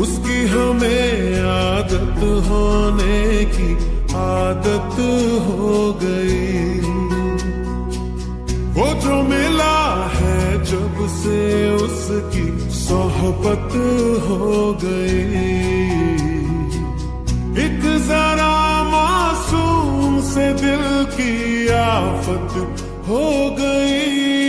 उसकी हमें आदत होने की आदत हो गई। वो जो मिला है जब से उसकी सोहबत हो गई। एक जरा मासूम से दिल की आफत हो गई।